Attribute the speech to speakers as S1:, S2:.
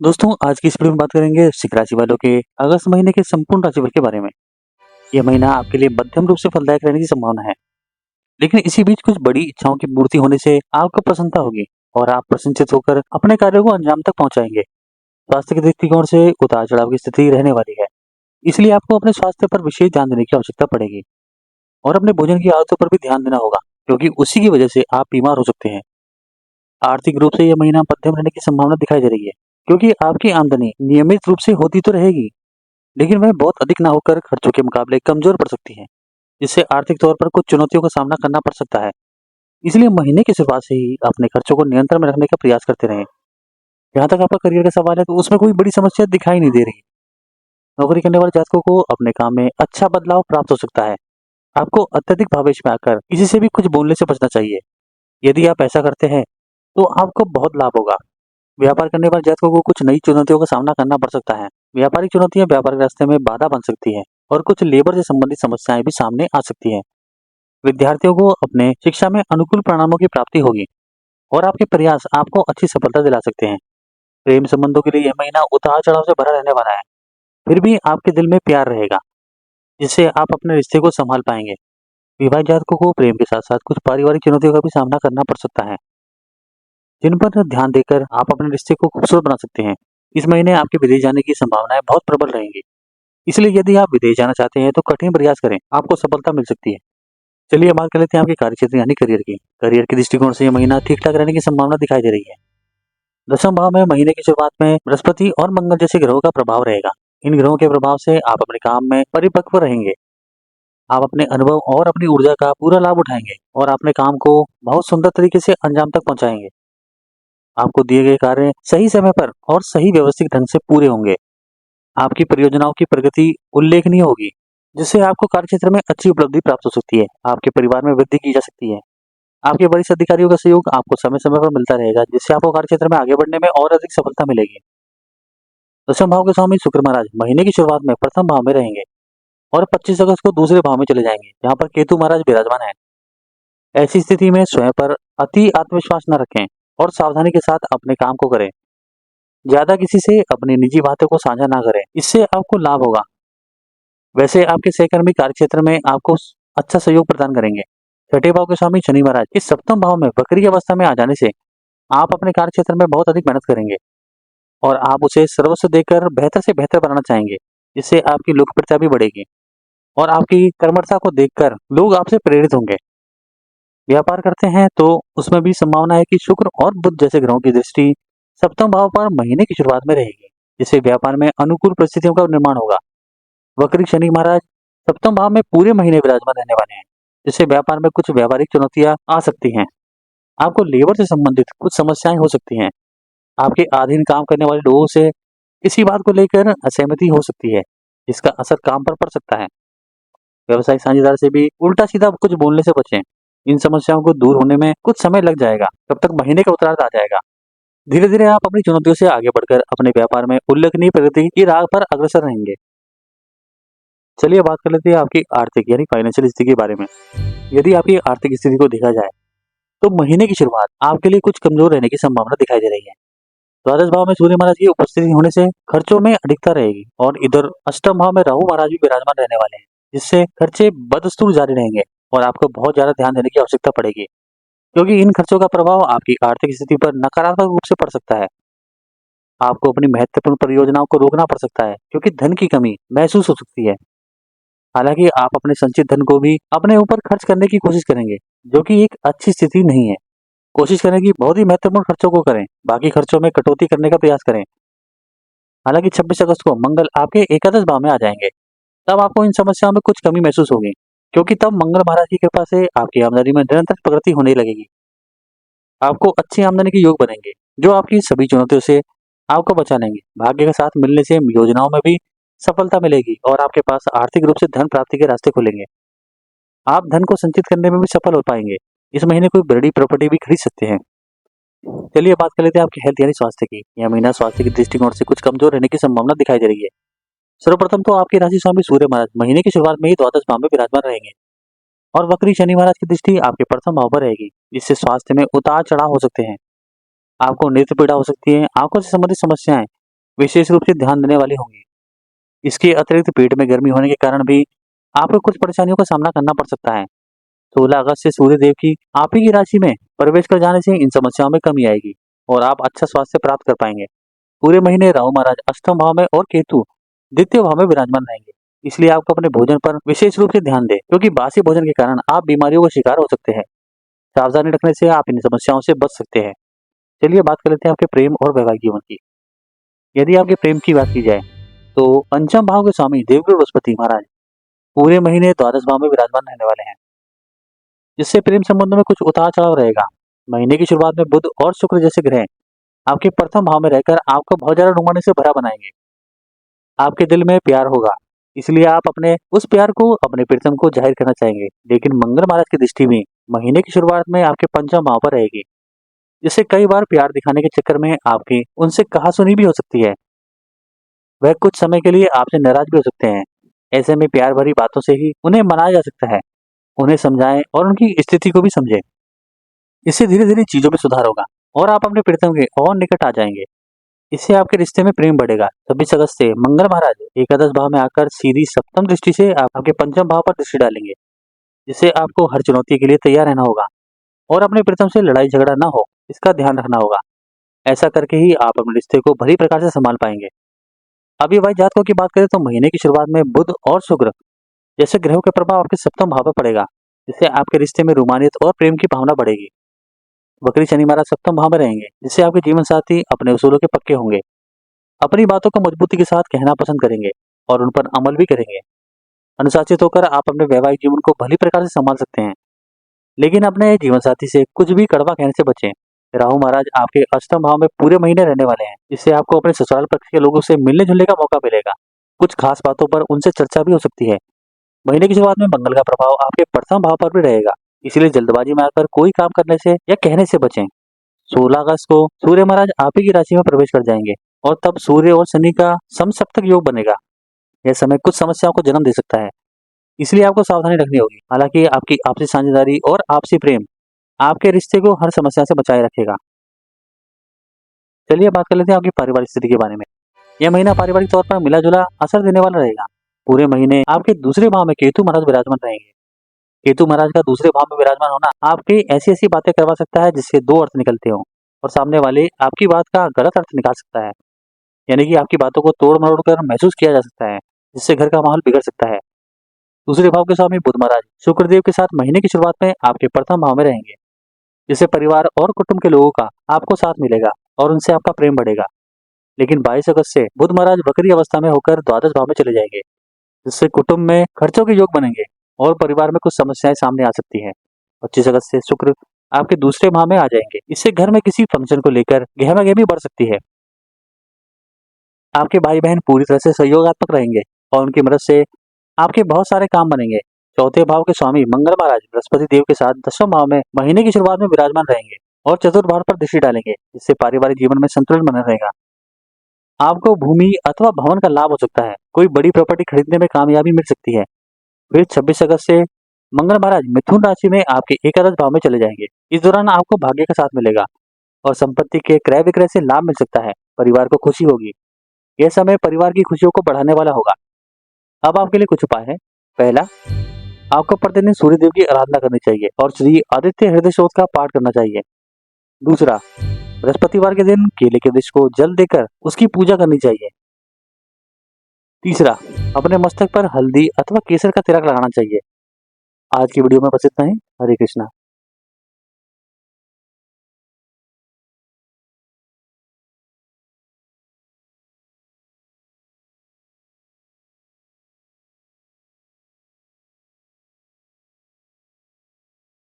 S1: दोस्तों, आज की इस वीडियो में बात करेंगे वृश्चिक राशि वालों के अगस्त महीने के संपूर्ण राशिफल के बारे में। यह महीना आपके लिए मध्यम रूप से फलदायक रहने की संभावना है, लेकिन इसी बीच कुछ बड़ी इच्छाओं की पूर्ति होने से आपको प्रसन्नता होगी और आप प्रसन्नचित होकर अपने कार्यों को अंजाम तक पहुंचाएंगे। स्वास्थ्य के दृष्टिकोण से उतार चढ़ाव की स्थिति रहने वाली है, इसलिए आपको अपने स्वास्थ्य पर विशेष ध्यान देने की आवश्यकता पड़ेगी और अपने भोजन की आदतों पर भी ध्यान देना होगा, क्योंकि उसी की वजह से आप बीमार हो सकते हैं। आर्थिक रूप से यह महीना मध्यम रहने की संभावना दिखाई दे रही है, क्योंकि आपकी आमदनी नियमित रूप से होती तो रहेगी, लेकिन वह बहुत अधिक ना होकर खर्चों के मुकाबले कमजोर पड़ सकती है, जिससे आर्थिक तौर पर कुछ चुनौतियों का सामना करना पड़ सकता है। इसलिए महीने की शुरुआत से ही अपने खर्चों को नियंत्रण में रखने का प्रयास करते रहें। जहाँ तक आपका करियर का सवाल है, तो उसमें कोई बड़ी समस्या दिखाई नहीं दे रही। नौकरी करने वाले जातकों को अपने काम में अच्छा बदलाव प्राप्त हो सकता है। आपको अत्यधिक भावेश में आकर किसी से भी कुछ बोलने से बचना चाहिए। यदि आप ऐसा करते हैं तो आपको बहुत लाभ होगा। व्यापार करने वाले जातकों को कुछ नई चुनौतियों का सामना करना पड़ सकता है। व्यापारिक चुनौतियां व्यापार के रास्ते में बाधा बन सकती है और कुछ लेबर से संबंधित समस्याएं भी सामने आ सकती हैं। विद्यार्थियों को अपने शिक्षा में अनुकूल परिणामों की प्राप्ति होगी और आपके प्रयास आपको अच्छी सफलता दिला सकते हैं। प्रेम संबंधों के लिए यह महीना उतार चढ़ाव से भरा रहने वाला है, फिर भी आपके दिल में प्यार रहेगा, जिससे आप अपने रिश्ते को संभाल पाएंगे। विवाहित जातकों को प्रेम के साथ साथ कुछ पारिवारिक चुनौतियों का भी सामना करना पड़ सकता है, जिन पर ध्यान देकर आप अपने रिश्ते को खूबसूरत बना सकते हैं। इस महीने आपके विदेश जाने की संभावनाएं बहुत प्रबल रहेंगी, इसलिए यदि आप विदेश जाना चाहते हैं तो कठिन प्रयास करें, आपको सफलता मिल सकती है। चलिए बात कर लेते हैं आपके कार्यक्षेत्र यानी करियर की। करियर के दृष्टिकोण से यह महीना ठीक ठाक रहने की संभावना दिखाई दे रही है। दसम भाव में महीने की शुरुआत में बृहस्पति और मंगल जैसे ग्रहों का प्रभाव रहेगा। इन ग्रहों के प्रभाव से आप अपने काम में परिपक्व रहेंगे। आप अपने अनुभव और अपनी ऊर्जा का पूरा लाभ उठाएंगे और अपने काम को बहुत सुंदर तरीके से अंजाम तक पहुंचाएंगे। आपको दिए गए कार्य सही समय पर और सही व्यवस्थित ढंग से पूरे होंगे। आपकी परियोजनाओं की प्रगति उल्लेखनीय होगी, जिससे आपको कार्यक्षेत्र में अच्छी उपलब्धि प्राप्त हो सकती है। आपके परिवार में वृद्धि की जा सकती है। आपके वरिष्ठ अधिकारियों का सहयोग आपको समय समय पर मिलता रहेगा, जिससे आपको कार्यक्षेत्र में आगे बढ़ने में और अधिक सफलता मिलेगी। दसम भाव के स्वामी शुक्र महाराज महीने की शुरुआत में प्रथम भाव में रहेंगे और 25 अगस्त को दूसरे भाव में चले जाएंगे, जहाँ पर केतु महाराज विराजमान है। ऐसी स्थिति में स्वयं पर अति आत्मविश्वास न रखें और सावधानी के साथ अपने काम को करें। ज्यादा किसी से अपनी निजी बातों को साझा ना करें, इससे आपको लाभ होगा। वैसे आपके सहकर्मी कार्यक्षेत्र में आपको अच्छा सहयोग प्रदान करेंगे। छठे भाव के स्वामी शनि महाराज इस सप्तम भाव में वक्री अवस्था में आ जाने से आप अपने कार्यक्षेत्र में बहुत अधिक मेहनत करेंगे और आप उसे सर्वस्व देकर बेहतर से बेहतर बनाना चाहेंगे, जिससे आपकी लोकप्रियता भी बढ़ेगी और आपकी कर्मठता को देखकर लोग आपसे प्रेरित होंगे। व्यापार करते हैं तो उसमें भी संभावना है कि शुक्र और बुध जैसे ग्रहों की दृष्टि सप्तम भाव पर महीने की शुरुआत में रहेगी, जिससे व्यापार में अनुकूल परिस्थितियों का निर्माण होगा। वक्री शनि महाराज सप्तम भाव में पूरे महीने विराजमान रहने वाले हैं, जिससे व्यापार में कुछ व्यावहारिक चुनौतियां आ सकती हैं। आपको लेबर से संबंधित कुछ समस्याएं हो सकती हैं। आपके अधीन काम करने वाले लोगों से किसी बात को लेकर असहमति हो सकती है, जिसका असर काम पर पड़ सकता है। व्यवसायिक साझेदार से भी उल्टा सीधा कुछ बोलने से बचें। इन समस्याओं को दूर होने में कुछ समय लग जाएगा, तब तक महीने का उत्तरार्ध आ जाएगा। धीरे धीरे आप अपनी चुनौतियों से आगे बढ़कर अपने व्यापार में उल्लेखनीय प्रगति की राह पर अग्रसर रहेंगे। चलिए बात कर लेते हैं आपकी आर्थिक यानी फाइनेंशियल स्थिति के बारे में। यदि आपकी आर्थिक स्थिति को देखा जाए तो महीने की शुरुआत आपके लिए कुछ कमजोर रहने की संभावना दिखाई दे रही है। द्वादश भाव में सूर्य महाराज की उपस्थिति होने से खर्चों में अधिकता रहेगी और इधर अष्टम भाव में राहु महाराज भी विराजमान रहने वाले हैं, जिससे खर्चे बदस्तूर जारी रहेंगे और आपको बहुत ज्यादा ध्यान देने की आवश्यकता पड़ेगी, क्योंकि इन खर्चों का प्रभाव आपकी आर्थिक स्थिति पर नकारात्मक रूप से पड़ सकता है। आपको अपनी महत्वपूर्ण परियोजनाओं को रोकना पड़ सकता है, क्योंकि धन की कमी महसूस हो सकती है। हालांकि आप अपने संचित धन को भी अपने ऊपर खर्च करने की कोशिश करेंगे, जो कि एक अच्छी स्थिति नहीं है। कोशिश करें कि बहुत ही महत्वपूर्ण खर्चों को करें, बाकी खर्चों में कटौती करने का प्रयास करें। हालांकि 26 अगस्त को मंगल आपके एकादश भाव में आ जाएंगे, तब आपको इन समस्याओं में कुछ कमी महसूस होगी, क्योंकि तब मंगल महाराज की कृपा से आपकी आमदनी में निरंतर प्रगति होने लगेगी। आपको अच्छी आमदनी के योग बनेंगे, जो आपकी सभी चुनौतियों से आपको बचा लेंगे। भाग्य के साथ मिलने से योजनाओं में भी सफलता मिलेगी और आपके पास आर्थिक रूप से धन प्राप्ति के रास्ते खुलेंगे। आप धन को संचित करने में भी सफल हो पाएंगे। इस महीने कोई बड़ी प्रॉपर्टी भी खरीद सकते हैं। चलिए बात कर लेते हैं आपकी हेल्थ यानी स्वास्थ्य की। यह महीना स्वास्थ्य के दृष्टिकोण से कुछ कमजोर रहने की संभावना दिखाई दे रही है। सर्वप्रथम तो आपके राशि स्वामी सूर्य महाराज महीने की शुरुआत में ही द्वादश भाव में विराजमान रहेंगे और वक्री शनि महाराज की दृष्टि आपके प्रथम भाव पर रहेगी, जिससे स्वास्थ्य में उतार चढ़ाव हो सकते हैं। आपको नेत्र पीड़ा हो सकती है, आंखों से संबंधित समस्याएं विशेष रूप से ध्यान देने वाली होंगी। इसके अतिरिक्त पेट में गर्मी होने के कारण भी आपको कुछ परेशानियों का सामना करना पड़ सकता है। 16 अगस्त से सूर्य देव की आप ही की राशि में प्रवेश कर जाने से इन समस्याओं में कमी आएगी और आप अच्छा स्वास्थ्य प्राप्त कर पाएंगे। पूरे महीने राहु महाराज अष्टम भाव में और केतु द्वितीय भाव में विराजमान रहेंगे। इसलिए आपको अपने भोजन पर विशेष रूप से ध्यान दें, क्योंकि बासी भोजन के कारण आप बीमारियों का शिकार हो सकते हैं। सावधानी रखने से आप इन समस्याओं से बच सकते हैं। चलिए बात कर लेते हैं आपके प्रेम और वैवाहिक जीवन की। यदि आपके प्रेम की बात की जाए तो पंचम भाव के स्वामी देवगुरु बृहस्पति महाराज पूरे महीने द्वादश भाव में विराजमान रहने वाले हैं, जिससे प्रेम संबंधों में कुछ उतार चढ़ाव रहेगा। महीने की शुरुआत में बुध और शुक्र जैसे ग्रह आपके प्रथम भाव में रहकर आपको बहुत ज्यादा रोमांच से भरा बनाएंगे। आपके दिल में प्यार होगा, इसलिए आप अपने उस प्यार को अपने प्रीतम को जाहिर करना चाहेंगे। लेकिन मंगल महाराज की दृष्टि भी महीने की शुरुआत में आपके पंचम भाव पर रहेगी, जिससे कई बार प्यार दिखाने के चक्कर में आपकी उनसे कहासुनी भी हो सकती है। वह कुछ समय के लिए आपसे नाराज भी हो सकते हैं। ऐसे में प्यार भरी बातों से ही उन्हें मनाया जा सकता है। उन्हें समझाएं और उनकी स्थिति को भी समझें। इससे धीरे धीरे चीजों में सुधार होगा और आप अपने प्रीतम के और निकट आ जाएंगे। इससे आपके रिश्ते में प्रेम बढ़ेगा। 26 अगस्त से मंगल महाराज एकादश भाव में आकर सीधी सप्तम दृष्टि से आपके पंचम भाव पर दृष्टि डालेंगे, जिससे आपको हर चुनौती के लिए तैयार रहना होगा और अपने प्रीतम से लड़ाई झगड़ा ना हो, इसका ध्यान रखना होगा। ऐसा करके ही आप अपने रिश्ते को भली प्रकार से संभाल पाएंगे। अभी भाई जातकों की बात करें तो महीने की शुरुआत में बुध और शुक्र जैसे ग्रहों का प्रभाव आपके सप्तम भाव पर पड़ेगा, जिससे आपके रिश्ते में रोमानियत और प्रेम की भावना बढ़ेगी। वक्री शनि महाराज सप्तम भाव में रहेंगे, जिससे आपके जीवन साथी अपने उसूलों के पक्के होंगे, अपनी बातों को मजबूती के साथ कहना पसंद करेंगे और उन पर अमल भी करेंगे। अनुशासित होकर आप अपने वैवाहिक जीवन को भली प्रकार से संभाल सकते हैं, लेकिन अपने जीवन साथी से कुछ भी कड़वा कहने से बचें। राहु महाराज आपके अष्टम भाव में पूरे महीने रहने वाले हैं, जिससे आपको अपने ससुराल पक्ष के लोगों से मिलने जुलने का मौका मिलेगा। कुछ खास बातों पर उनसे चर्चा भी हो सकती है। महीने की शुरुआत में मंगल का प्रभाव आपके प्रथम भाव पर भी रहेगा, इसलिए जल्दबाजी में आकर कोई काम करने से या कहने से बचें। 16 अगस्त को सूर्य महाराज आप ही की राशि में प्रवेश कर जाएंगे और तब सूर्य और शनि का समसप्तक योग बनेगा। यह समय कुछ समस्याओं को जन्म दे सकता है, इसलिए आपको सावधानी रखनी होगी। हालांकि आपकी आपसी साझेदारी और आपसी प्रेम आपके रिश्ते को हर समस्या से बचाए रखेगा। चलिए बात कर लेते हैं आपकी पारिवारिक स्थिति के बारे में। यह महीना पारिवारिक तौर पर मिला जुला असर देने वाला रहेगा। पूरे महीने आपके दूसरे भाव में केतु महाराज विराजमान रहेंगे। केतु महाराज का दूसरे भाव में विराजमान होना आपकी ऐसी ऐसी बातें करवा सकता है जिससे दो अर्थ निकलते हो और सामने वाले आपकी बात का गलत अर्थ निकाल सकता है। यानी कि आपकी बातों को तोड़ मरोड़ कर महसूस किया जा सकता है, जिससे घर का माहौल बिगड़ सकता है। दूसरे भाव के स्वामी बुध महाराज शुक्रदेव के साथ महीने की शुरुआत में आपके प्रथम भाव में रहेंगे, जिससे परिवार और कुटुंब के लोगों का आपको साथ मिलेगा और उनसे आपका प्रेम बढ़ेगा। लेकिन 22 अगस्त से बुध महाराज वक्री अवस्था में होकर द्वादश भाव में चले जाएंगे, जिससे कुटुंब में खर्चों के योग बनेंगे और परिवार में कुछ समस्याएं सामने आ सकती हैं। 25 अगस्त से शुक्र आपके दूसरे भाव में आ जाएंगे, इससे घर में किसी फंक्शन को लेकर गहमागहमी बढ़ सकती है। आपके भाई बहन पूरी तरह से सहयोगात्मक रहेंगे और उनकी मदद से आपके बहुत सारे काम बनेंगे। चौथे भाव के स्वामी मंगल महाराज बृहस्पति देव के साथ दसवें भाव में महीने की शुरुआत में विराजमान रहेंगे और चतुर्थ भाव पर दृष्टि डालेंगे, जिससे पारिवारिक जीवन में संतुलन बना रहेगा। आपको भूमि अथवा भवन का लाभ हो सकता है। कोई बड़ी प्रॉपर्टी खरीदने में कामयाबी मिल सकती है। फिर 26 अगस्त से मंगल महाराज मिथुन राशि में आपके एकादश भाव में चले जाएंगे। इस दौरान आपको भाग्य का साथ मिलेगा और संपत्ति के क्रय विक्रय से लाभ मिल सकता है। परिवार को खुशी होगी। यह समय परिवार की खुशियों को बढ़ाने वाला होगा। अब आपके लिए कुछ उपाय है। पहला, आपको प्रतिदिन सूर्य देव की आराधना करनी चाहिए और श्री आदित्य हृदय स्तोत्र का पाठ करना चाहिए। दूसरा, बृहस्पतिवार के दिन केले के वृक्ष को जल देकर उसकी पूजा करनी चाहिए। तीसरा, अपने मस्तक पर हल्दी अथवा केसर का तिलक लगाना चाहिए। आज की वीडियो में बस इतना ही। हरे कृष्णा।